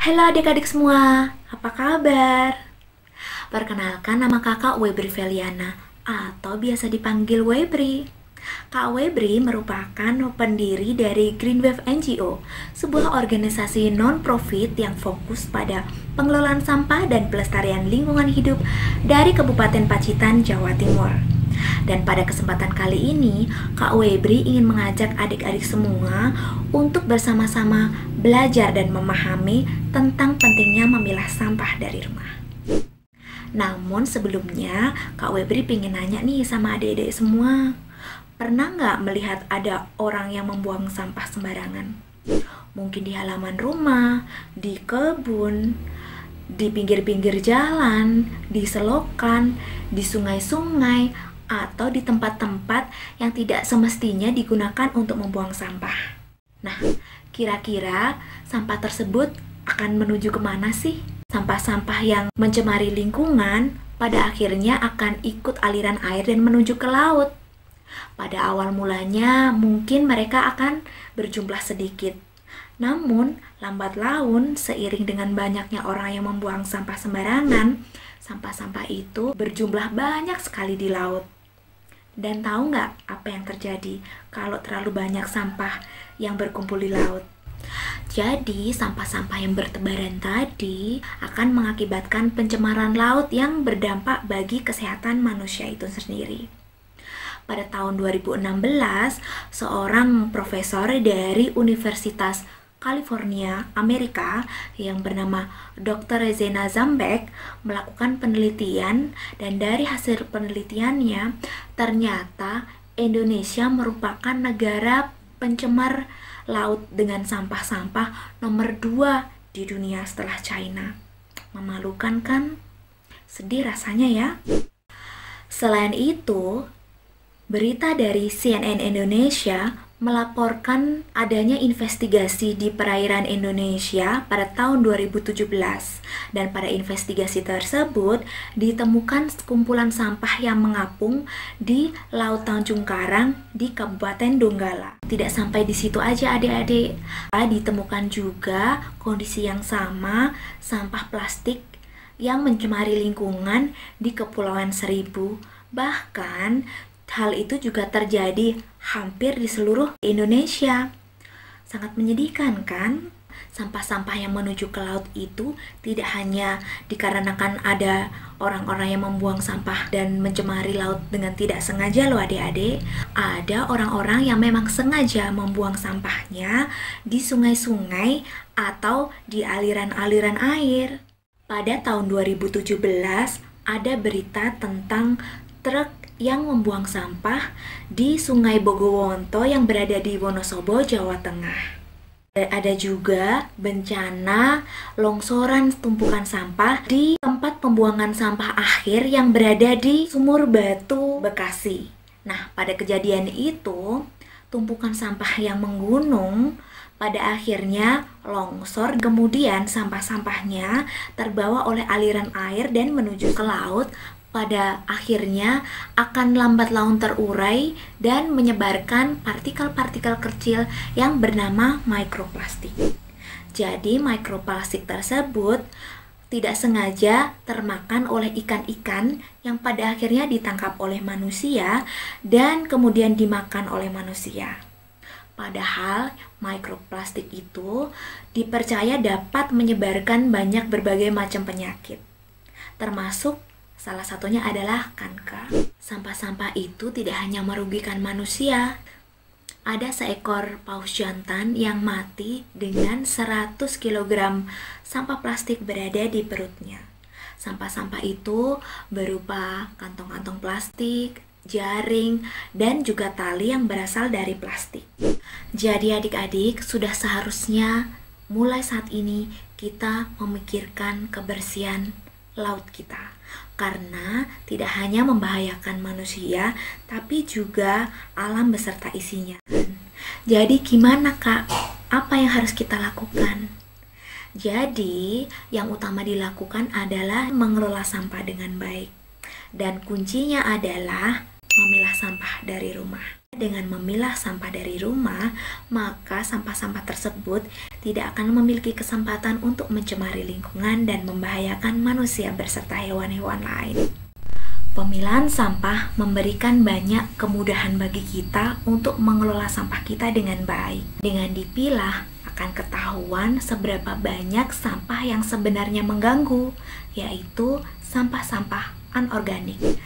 Halo adik-adik semua, apa kabar? Perkenalkan, nama kakak Webri Feliana atau biasa dipanggil Webri. Kak Webri merupakan pendiri dari Green Wave NGO, sebuah organisasi non-profit yang fokus pada pengelolaan sampah dan pelestarian lingkungan hidup dari Kabupaten Pacitan, Jawa Timur. Dan pada kesempatan kali ini, Kak Webri ingin mengajak adik-adik semua untuk bersama-sama belajar dan memahami tentang pentingnya memilah sampah dari rumah. Namun sebelumnya, Kak Webri pengen nanya nih sama adik-adik semua. Pernah nggak melihat ada orang yang membuang sampah sembarangan? Mungkin di halaman rumah, di kebun, di pinggir-pinggir jalan, di selokan, di sungai-sungai, atau di tempat-tempat yang tidak semestinya digunakan untuk membuang sampah. Nah, kira-kira sampah tersebut akan menuju kemana sih? Sampah-sampah yang mencemari lingkungan pada akhirnya akan ikut aliran air dan menuju ke laut. Pada awal mulanya mungkin mereka akan berjumlah sedikit. Namun, lambat laun seiring dengan banyaknya orang yang membuang sampah sembarangan, sampah-sampah itu berjumlah banyak sekali di laut. Dan tahu nggak apa yang terjadi kalau terlalu banyak sampah yang berkumpul di laut? Jadi, sampah-sampah yang bertebaran tadi akan mengakibatkan pencemaran laut yang berdampak bagi kesehatan manusia itu sendiri. Pada tahun 2016, seorang profesor dari Universitas California, Amerika yang bernama Dr. Zena Zambek melakukan penelitian, dan dari hasil penelitiannya ternyata Indonesia merupakan negara pencemar laut dengan sampah-sampah nomor 2 di dunia setelah China. Memalukan kan? Sedih rasanya ya. Selain itu, berita dari CNN Indonesia melaporkan adanya investigasi di perairan Indonesia pada tahun 2017, dan pada investigasi tersebut ditemukan kumpulan sampah yang mengapung di Laut Tanjung Karang di Kabupaten Donggala. Tidak sampai di situ aja adik-adik, ditemukan juga kondisi yang sama, sampah plastik yang mencemari lingkungan di Kepulauan Seribu. Bahkan hal itu juga terjadi hampir di seluruh Indonesia. Sangat menyedihkan kan? Sampah-sampah yang menuju ke laut itu tidak hanya dikarenakan ada orang-orang yang membuang sampah dan mencemari laut dengan tidak sengaja loh adik-adik. Ada orang-orang yang memang sengaja membuang sampahnya di sungai-sungai atau di aliran-aliran air. Pada tahun 2017 ada berita tentang truk yang membuang sampah di Sungai Bogowonto yang berada di Wonosobo, Jawa Tengah. Ada juga bencana longsoran tumpukan sampah di tempat pembuangan sampah akhir yang berada di Sumur Batu, Bekasi. Nah, pada kejadian itu, tumpukan sampah yang menggunung pada akhirnya longsor, kemudian sampah-sampahnya terbawa oleh aliran air dan menuju ke laut. Pada akhirnya akan lambat laun terurai dan menyebarkan partikel-partikel kecil yang bernama mikroplastik. Jadi mikroplastik tersebut tidak sengaja termakan oleh ikan-ikan yang pada akhirnya ditangkap oleh manusia dan kemudian dimakan oleh manusia. Padahal mikroplastik itu dipercaya dapat menyebarkan banyak berbagai macam penyakit, termasuk salah satunya adalah kanker. Sampah-sampah itu tidak hanya merugikan manusia. Ada seekor paus jantan yang mati dengan 100 kg sampah plastik berada di perutnya. Sampah-sampah itu berupa kantong-kantong plastik, jaring, dan juga tali yang berasal dari plastik. Jadi adik-adik, sudah seharusnya mulai saat ini kita memikirkan kebersihan laut kita. Karena tidak hanya membahayakan manusia, tapi juga alam beserta isinya. Jadi gimana Kak? Apa yang harus kita lakukan? Jadi yang utama dilakukan adalah mengelola sampah dengan baik. Dan kuncinya adalah memilah sampah dari rumah. Dengan memilah sampah dari rumah, maka sampah-sampah tersebut tidak akan memiliki kesempatan untuk mencemari lingkungan dan membahayakan manusia beserta hewan-hewan lain. Pemilahan sampah memberikan banyak kemudahan bagi kita untuk mengelola sampah kita dengan baik. Dengan dipilah, akan ketahuan seberapa banyak sampah yang sebenarnya mengganggu, yaitu sampah-sampah anorganik.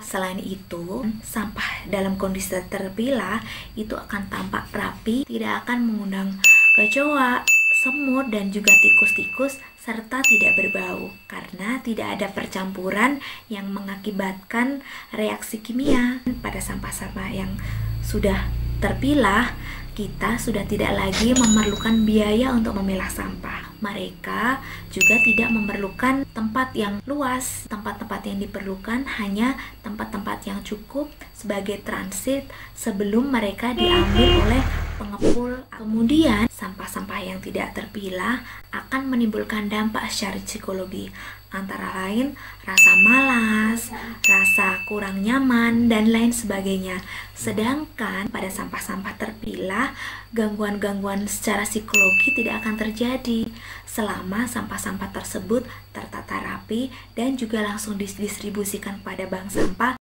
Selain itu, sampah dalam kondisi terpilah itu akan tampak rapi, tidak akan mengundang kecoa, semut, dan juga tikus-tikus, serta tidak berbau karena tidak ada percampuran yang mengakibatkan reaksi kimia. Pada sampah-sampah yang sudah terpilah, kita sudah tidak lagi memerlukan biaya untuk memilah sampah. Mereka juga tidak memerlukan tempat yang luas. Tempat-tempat yang diperlukan hanya tempat-tempat yang cukup sebagai transit sebelum mereka diambil oleh pengepul. Kemudian, sampah-sampah yang tidak terpilah akan menimbulkan dampak secara psikologi, antara lain rasa malas, rasa kurang nyaman, dan lain sebagainya. Sedangkan pada sampah-sampah terpilah, gangguan-gangguan secara psikologi tidak akan terjadi selama sampah-sampah tersebut tertata rapi dan juga langsung didistribusikan pada bank sampah.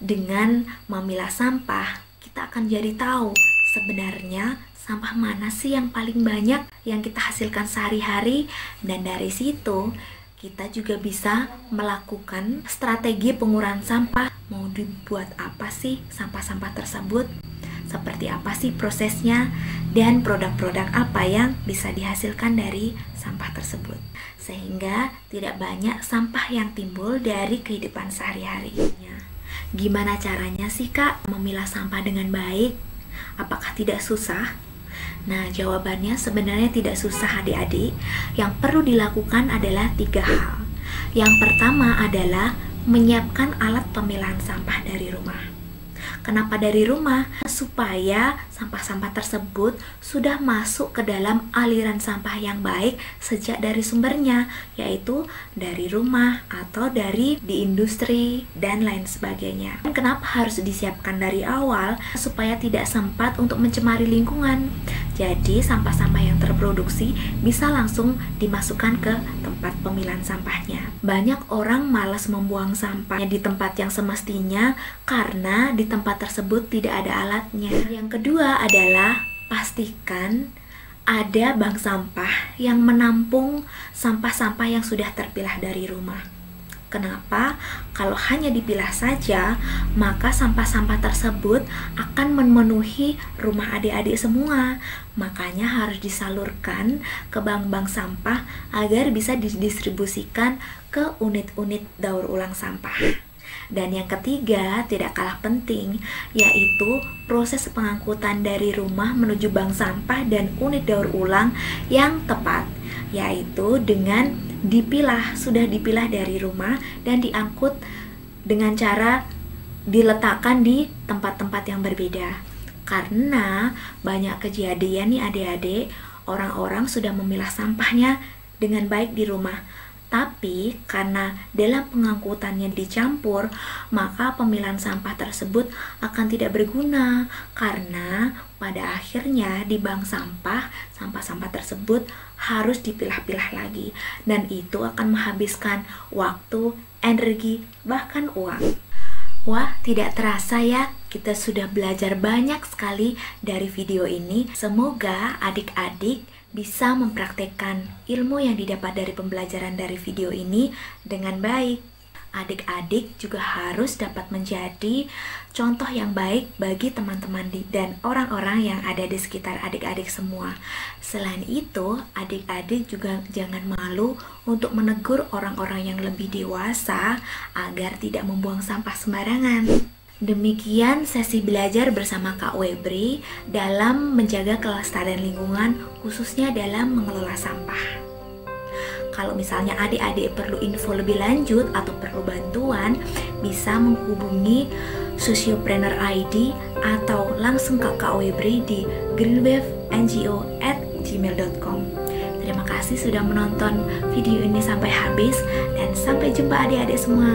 Dengan memilah sampah, kita akan jadi tahu sebenarnya sampah mana sih yang paling banyak yang kita hasilkan sehari-hari, dan dari situ kita juga bisa melakukan strategi pengurangan sampah. Mau dibuat apa sih sampah-sampah tersebut? Seperti apa sih prosesnya? Dan produk-produk apa yang bisa dihasilkan dari sampah tersebut? Sehingga tidak banyak sampah yang timbul dari kehidupan sehari-harinya. Gimana caranya sih Kak memilah sampah dengan baik? Apakah tidak susah? Nah, jawabannya sebenarnya tidak susah adik-adik. Yang perlu dilakukan adalah 3 hal. Yang pertama adalah menyiapkan alat pemilahan sampah dari rumah. Kenapa dari rumah? Supaya sampah-sampah tersebut sudah masuk ke dalam aliran sampah yang baik sejak dari sumbernya, yaitu dari rumah atau dari di industri dan lain sebagainya. Kenapa harus disiapkan dari awal? Supaya tidak sempat untuk mencemari lingkungan. Jadi sampah-sampah yang terproduksi bisa langsung dimasukkan ke tempat pemilahan sampahnya. Banyak orang malas membuang sampahnya di tempat yang semestinya karena di tempat tersebut tidak ada alatnya. Yang kedua adalah pastikan ada bank sampah yang menampung sampah-sampah yang sudah terpilah dari rumah. Kenapa? Kalau hanya dipilah saja, maka sampah-sampah tersebut akan memenuhi rumah adik-adik semua. Makanya harus disalurkan ke bank-bank sampah agar bisa didistribusikan ke unit-unit daur ulang sampah. Dan yang ketiga, tidak kalah penting, yaitu proses pengangkutan dari rumah menuju bank sampah dan unit daur ulang yang tepat, yaitu dengan sudah dipilah dari rumah dan diangkut dengan cara diletakkan di tempat-tempat yang berbeda. Karena banyak kejadian nih adik-adik, orang-orang sudah memilah sampahnya dengan baik di rumah, tapi karena dalam pengangkutannya dicampur, maka pemilahan sampah tersebut akan tidak berguna. Karena pada akhirnya di bank sampah, sampah-sampah tersebut harus dipilah-pilah lagi. Dan itu akan menghabiskan waktu, energi, bahkan uang. Wah, tidak terasa ya, kita sudah belajar banyak sekali dari video ini. Semoga adik-adik bisa mempraktekkan ilmu yang didapat dari pembelajaran dari video ini dengan baik. Adik-adik juga harus dapat menjadi contoh yang baik bagi teman-teman dan orang-orang yang ada di sekitar adik-adik semua. Selain itu, adik-adik juga jangan malu untuk menegur orang-orang yang lebih dewasa agar tidak membuang sampah sembarangan. Demikian sesi belajar bersama Kak Webri dalam menjaga kelestarian lingkungan, khususnya dalam mengelola sampah. Kalau misalnya adik-adik perlu info lebih lanjut atau perlu bantuan, bisa menghubungi Sociopreneur ID atau langsung ke Kak Webri di greenwave.ngo@gmail.com. Terima kasih sudah menonton video ini sampai habis dan sampai jumpa adik-adik semua.